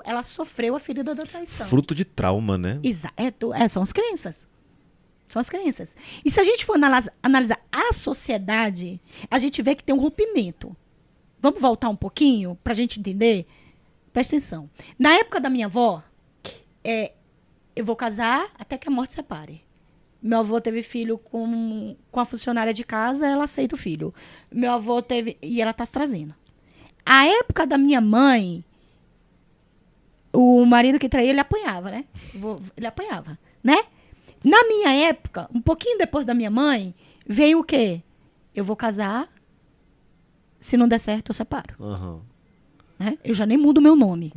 ela sofreu a ferida da traição. Fruto de trauma, né? Exato. São as crenças. São as crenças. E se a gente for analisar a sociedade, a gente vê que tem um rompimento. Vamos voltar um pouquinho para a gente entender? Presta atenção. Na época da minha avó, eu vou casar até que a morte separe. Meu avô teve filho com a funcionária de casa, ela aceita o filho. Meu avô teve... E ela tá se trazendo. A época da minha mãe, o marido que traía, ele apanhava, né? Ele apanhava, né? Na minha época, um pouquinho depois da minha mãe, veio o quê? Eu vou casar, se não der certo, eu separo. Né? Eu já nem mudo meu nome.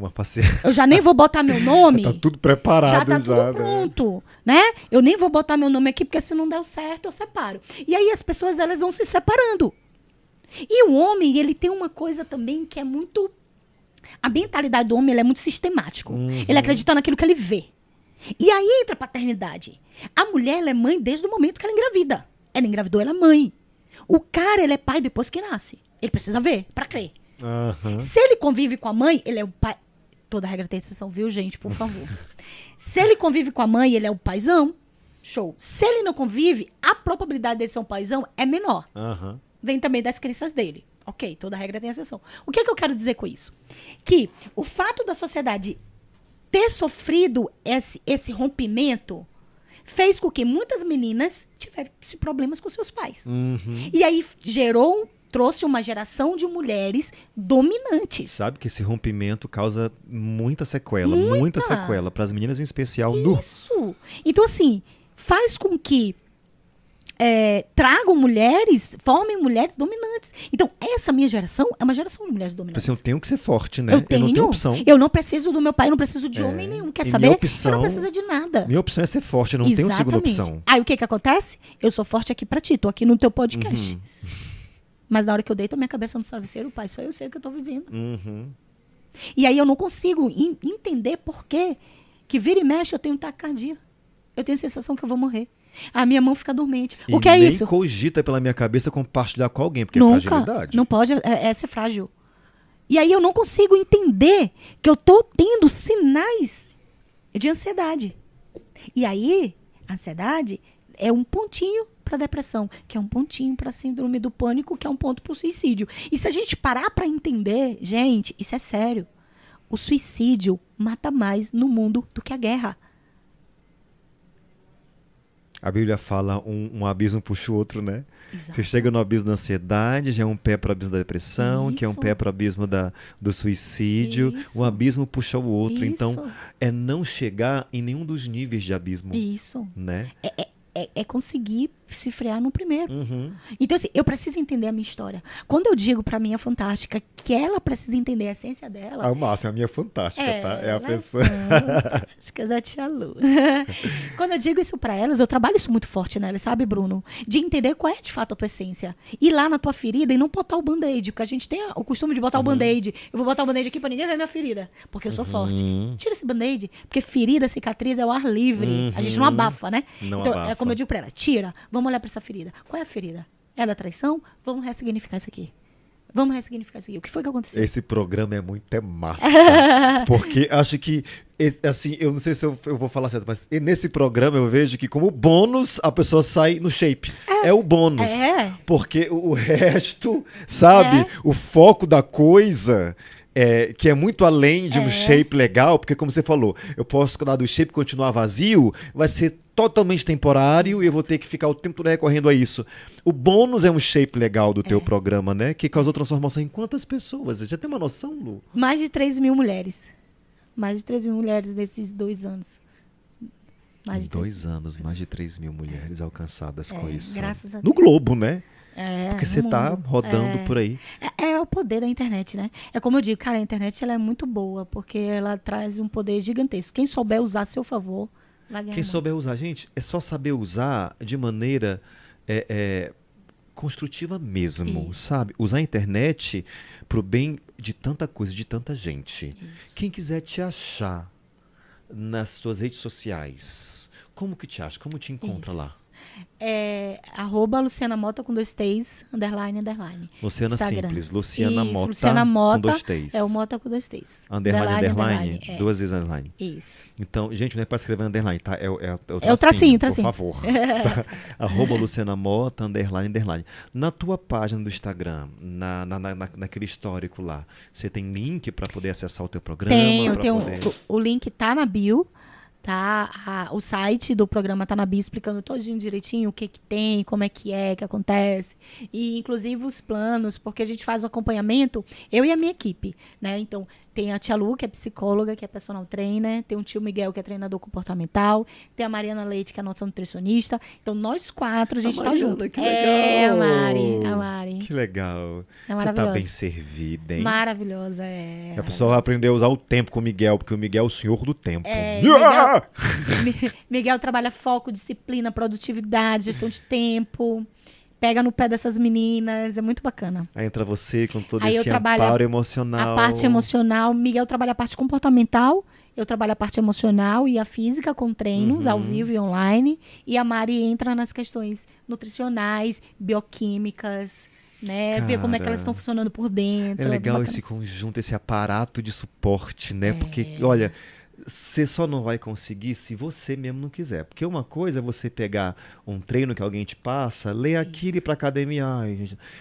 Eu já nem vou botar meu nome. Tá tudo preparado já. Tá tudo pronto, né? Eu nem vou botar meu nome aqui, porque se não der certo, eu separo. E aí as pessoas, elas vão se separando. E o homem, ele tem uma coisa também que é muito... A mentalidade do homem, ele é muito sistemático. Ele acredita naquilo que ele vê. E aí entra a paternidade. A mulher, ela é mãe desde o momento que ela engravida. Ela engravidou, ela é mãe. O cara, ele é pai depois que nasce. Ele precisa ver pra crer. Se ele convive com a mãe, ele é o pai... Toda regra tem exceção, viu, gente? Por favor. Se ele convive com a mãe, ele é o paizão. Show. Se ele não convive, a probabilidade de ser um paizão é menor. Vem também das crenças dele. Ok, toda regra tem exceção. O que é que eu quero dizer com isso? Que o fato da sociedade ter sofrido esse rompimento fez com que muitas meninas tivessem problemas com seus pais. E aí trouxe uma geração de mulheres dominantes. Sabe que esse rompimento causa muita sequela. Para as meninas em especial. Isso. Então, assim, faz com que formem mulheres dominantes. Então, essa minha geração é uma geração de mulheres dominantes. Assim, eu tenho que ser forte, né? Eu não tenho opção. Eu não preciso do meu pai, eu não preciso de homem nenhum. Quer saber? Opção, eu não preciso de nada. Minha opção é ser forte, eu não tenho segunda opção. Aí o que acontece? Eu sou forte aqui pra ti, tô aqui no teu podcast. Mas na hora que eu deito a minha cabeça no travesseiro, pai, só eu sei o que eu tô vivendo. E aí eu não consigo entender por que vira e mexe eu tenho taquicardia. Eu tenho a sensação que eu vou morrer. A minha mão fica dormente. O que é isso? Nem cogita pela minha cabeça compartilhar com alguém, porque Nunca, é fragilidade. Não pode, é ser frágil. E aí eu não consigo entender que eu tô tendo sinais de ansiedade. E aí, a ansiedade é um pontinho para depressão, que é um pontinho para síndrome do pânico, que é um ponto para o suicídio. E se a gente parar para entender, gente, isso é sério. O suicídio mata mais no mundo do que a guerra. A Bíblia fala um abismo puxa o outro, né? Exato. Você chega no abismo da ansiedade, já é um pé para o abismo da depressão, que é um pé para o abismo do suicídio. Isso. Um abismo puxa o outro. Isso. Então, é não chegar em nenhum dos níveis de abismo. Isso. Né? É conseguir se frear no primeiro. Então, assim, eu preciso entender a minha história. Quando eu digo pra minha fantástica que ela precisa entender a essência dela... A Márcia é a minha fantástica, tá? É a pessoa... Fantástica da tia Lu. Quando eu digo isso pra elas, eu trabalho isso muito forte nelas, sabe, Bruno? De entender qual é, de fato, a tua essência. Ir lá na tua ferida e não botar o band-aid. Porque a gente tem o costume de botar o band-aid. Eu vou botar o band-aid aqui pra ninguém ver minha ferida. Porque eu sou forte. Tira esse band-aid. Porque ferida, cicatriz é o ar livre. A gente não abafa, né? Não então, abafa. é como eu digo pra ela. Tira. Vamos olhar pra essa ferida. Qual é a ferida? É a da traição? Vamos ressignificar isso aqui. Vamos ressignificar isso aqui. O que foi que aconteceu? Esse programa é muito massa. Porque acho que, assim, eu não sei se eu vou falar certo, mas nesse programa eu vejo que como bônus a pessoa sai no shape. É o bônus. Porque o resto, sabe? O foco da coisa... que é muito além de um shape legal, porque como você falou, eu posso cuidar do shape e continuar vazio, vai ser totalmente temporário e eu vou ter que ficar o tempo todo recorrendo a isso. O bônus é um shape legal do teu programa, né? Que causou transformação em quantas pessoas? Você já tem uma noção, Lu? Mais de 3 mil mulheres. Mais de 3 mil mulheres nesses 2 anos. Em 2 anos, mais de 3 mil mulheres alcançadas com isso. Graças a Deus. No globo, né? Porque no você tá mundo. rodando por aí. É o poder da internet, né? É como eu digo, cara, a internet ela é muito boa, porque ela traz um poder gigantesco. Quem souber usar a seu favor, vai ganhar. Quem souber usar, gente, é só saber usar de maneira construtiva mesmo, sabe? Usar a internet pro bem de tanta coisa, de tanta gente. Isso. Quem quiser te achar nas suas redes sociais, como que te acha? Como te encontra lá? Luciana Mota com 2 T's, __. Luciana Instagram. simples, Luciana Isso, Mota, Luciana Mota com 2 T's. É o Mota com 2 T's. Underline. 2 vezes underline. Isso. Então, gente, não é para escrever underline, tá? É o tracinho. por favor. Tá? @Luciana Mota, __. Na tua página do Instagram, naquele histórico lá, você tem link para poder acessar o teu programa? O link tá na bio. Tá? O site do programa tá na bio explicando todinho direitinho o que tem, como é que acontece. E, inclusive, os planos, porque a gente faz o acompanhamento, eu e a minha equipe, né? Então, tem a tia Lu, que é psicóloga, que é personal trainer. Tem o tio Miguel, que é treinador comportamental. Tem a Mariana Leite, que é nossa nutricionista. Então, nós 4, a gente tá junto. Que legal! A Mari. Que legal. É maravilhosa. Você tá bem servida, hein? Maravilhosa, A pessoa vai aprender a usar o tempo com o Miguel, porque o Miguel é o senhor do tempo. Miguel trabalha foco, disciplina, produtividade, gestão de tempo. Pega no pé dessas meninas, é muito bacana. Aí entra você com todo esse amparo emocional. A parte emocional, Miguel trabalha a parte comportamental, eu trabalho a parte emocional e a física com treinos ao vivo e online. E a Mari entra nas questões nutricionais, bioquímicas, né? Ver como é que elas estão funcionando por dentro. É legal esse conjunto, esse aparato de suporte, né? Porque, olha... Você só não vai conseguir se você mesmo não quiser. Porque uma coisa é você pegar um treino que alguém te passa, ler aquilo e ir para academia.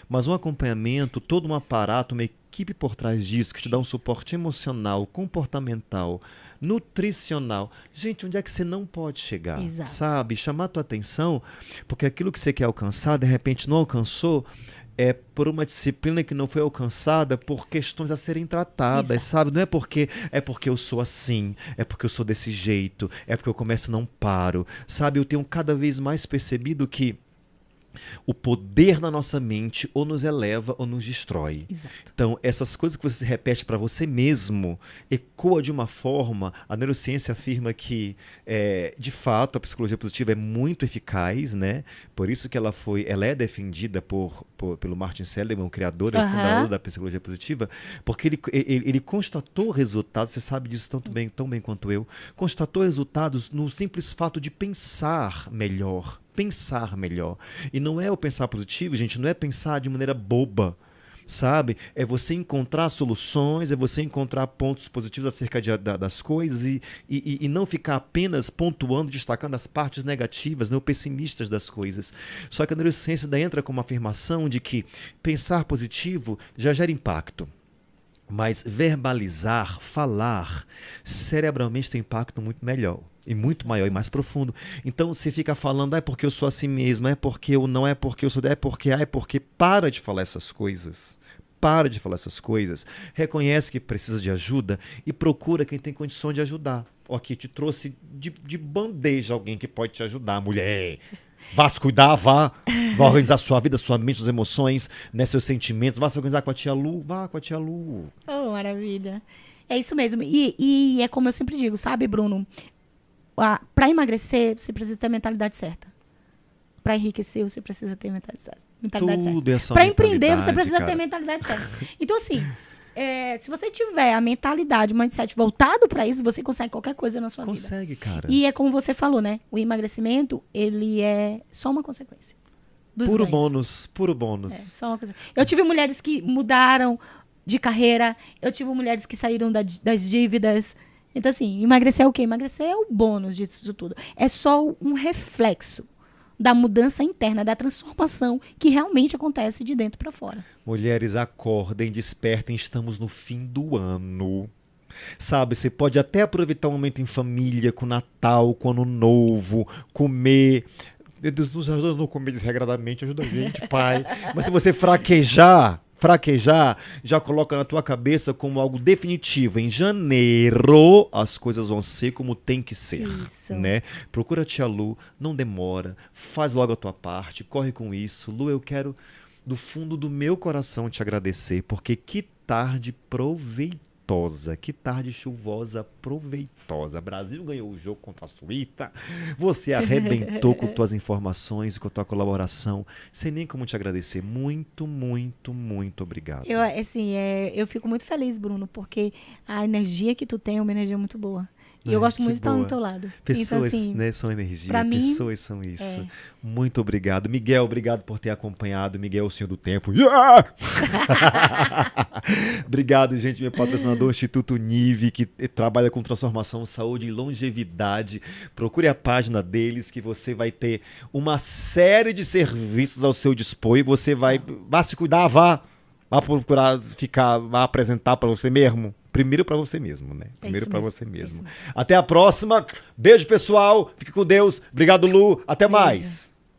Mas um acompanhamento, todo um aparato, uma equipe por trás disso, que te dá um suporte emocional, comportamental, nutricional. Gente, onde é que você não pode chegar? Exato. Sabe? Chamar a tua atenção, porque aquilo que você quer alcançar, de repente não alcançou, é por uma disciplina que não foi alcançada por questões a serem tratadas, sabe? Não é porque eu sou assim, é porque eu sou desse jeito, é porque eu começo e não paro, sabe? Eu tenho cada vez mais percebido que o poder na nossa mente ou nos eleva ou nos destrói. Exato. Então, essas coisas que você repete para você mesmo ecoa de uma forma. A neurociência afirma que, de fato, a psicologia positiva é muito eficaz, né? Por isso que ela é defendida pelo Martin Seligman, o criador e fundador da psicologia positiva, porque ele constatou resultados, você sabe disso tão bem quanto eu, constatou resultados no simples fato de pensar melhor. E não é o pensar positivo, gente, não é pensar de maneira boba, sabe? É você encontrar soluções, é você encontrar pontos positivos acerca das coisas e não ficar apenas pontuando, destacando as partes negativas, ou pessimistas das coisas. Só que a neurociência ainda entra com uma afirmação de que pensar positivo já gera impacto. Mas verbalizar, falar, cerebralmente tem impacto muito melhor. E muito maior e mais profundo. Então, você fica falando, é porque eu sou assim mesmo, é porque eu não, é porque eu sou, é porque para de falar essas coisas. Para de falar essas coisas. Reconhece que precisa de ajuda e procura quem tem condição de ajudar. Aqui te trouxe de bandeja alguém que pode te ajudar, mulher. Vá se cuidar, vá organizar sua vida, sua mente, suas emoções, né, seus sentimentos. Vá se organizar com a tia Lu, vá com a tia Lu. Oh, maravilha. É isso mesmo. E é como eu sempre digo, sabe, Bruno? Para emagrecer, você precisa ter a mentalidade certa. Para enriquecer, você precisa ter a mentalidade certa. Para empreender, você precisa ter a mentalidade certa. Então, assim, se você tiver a mentalidade, o mindset voltado para isso, você consegue qualquer coisa na sua vida. Consegue, cara. E é como você falou, né? O emagrecimento, ele é só uma consequência. dos Puro ganhos. bônus, puro É, bônus. só uma coisa. Eu tive mulheres que mudaram de carreira, eu tive mulheres que saíram das dívidas. Então, assim, emagrecer é o quê? Emagrecer é o bônus disso tudo. É só um reflexo da mudança interna, da transformação que realmente acontece de dentro para fora. Mulheres, acordem, despertem, estamos no fim do ano. Sabe, você pode até aproveitar um momento em família, com Natal, com Ano Novo, comer. Meu Deus, nos ajuda a não comer desregradamente, ajuda a gente, pai. Mas se você fraquejar, já coloca na tua cabeça como algo definitivo. Em janeiro, as coisas vão ser como tem que ser. Isso. Né? Procura a tia Lu, não demora, faz logo a tua parte, corre com isso. Lu, eu quero, do fundo do meu coração, te agradecer, porque que tarde proveitosa. Que tarde chuvosa, proveitosa. Brasil ganhou o jogo contra a Suíça. Você arrebentou com tuas informações e com a tua colaboração. Sem nem como te agradecer. Muito, muito, muito obrigado. Eu fico muito feliz, Bruno, porque a energia que tu tem é uma energia muito boa. E eu Ai, gosto que muito de estar boa. do teu lado. Pessoas, então, assim, né, são energia, pra mim, pessoas são isso. é. Muito obrigado. Miguel, obrigado por ter acompanhado. Miguel, o senhor do tempo. Yeah! Obrigado, gente. Meu patrocinador, Instituto Nive, que trabalha com transformação, saúde e longevidade. Procure a página deles, que você vai ter uma série de serviços ao seu dispor e você vai se cuidar, vá procurar vá apresentar para você mesmo. Primeiro para você mesmo, né? Primeiro para você mesmo. Até a próxima. Beijo, pessoal. Fique com Deus. Obrigado, Lu. Até mais.